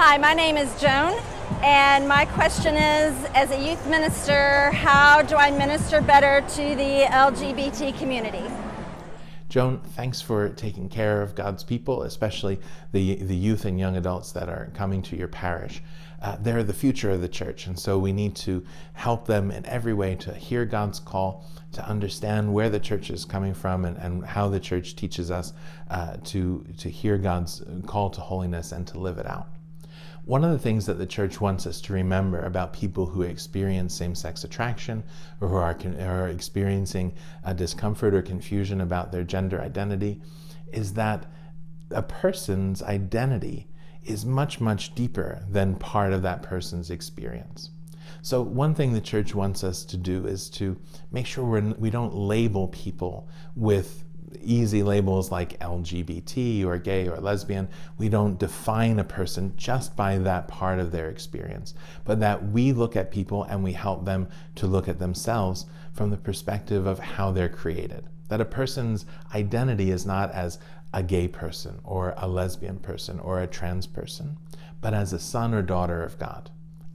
Hi, my name is Joan, and my question is, as a youth minister, how do I minister better to the LGBT community? Joan, thanks for taking care of God's people, especially the youth and young adults that are coming to your parish. They're the future of the church, and so we need to help them in every way to hear God's call, to understand where the church is coming from and how the church teaches us to hear God's call to holiness and to live it out. One of the things that the church wants us to remember about people who experience same-sex attraction or who are experiencing discomfort or confusion about their gender identity is that a person's identity is much, much deeper than part of that person's experience. So one thing the church wants us to do is to make sure we don't label people with easy labels like LGBT or gay or lesbian. We don't define a person just by that part of their experience, but that we look at people and we help them to look at themselves from the perspective of how they're created. That a person's identity is not as a gay person or a lesbian person or a trans person, but as a son or daughter of God,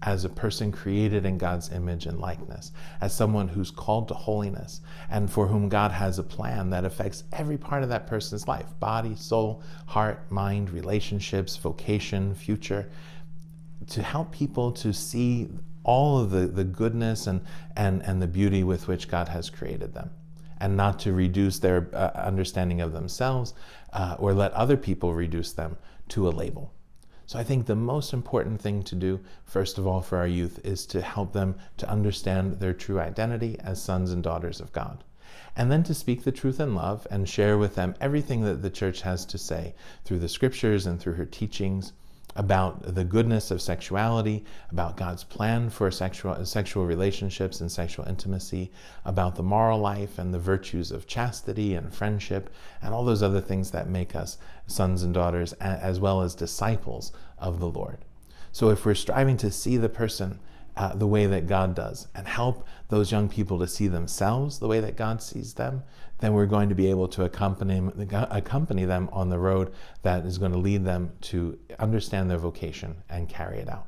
as a person created in God's image and likeness, as someone who's called to holiness and for whom God has a plan that affects every part of that person's life: body, soul, heart, mind, relationships, vocation, future, to help people to see all of the goodness and the beauty with which God has created them, and not to reduce their understanding of themselves or let other people reduce them to a label. So I think the most important thing to do, first of all, for our youth is to help them to understand their true identity as sons and daughters of God. And then to speak the truth in love and share with them everything that the church has to say through the scriptures and through her teachings about the goodness of sexuality, about God's plan for sexual relationships and sexual intimacy, about the moral life and the virtues of chastity and friendship, and all those other things that make us sons and daughters, as well as disciples of the Lord. So if we're striving to see the person the way that God does and help those young people to see themselves the way that God sees them, then we're going to be able to accompany them on the road that is going to lead them to understand their vocation and carry it out.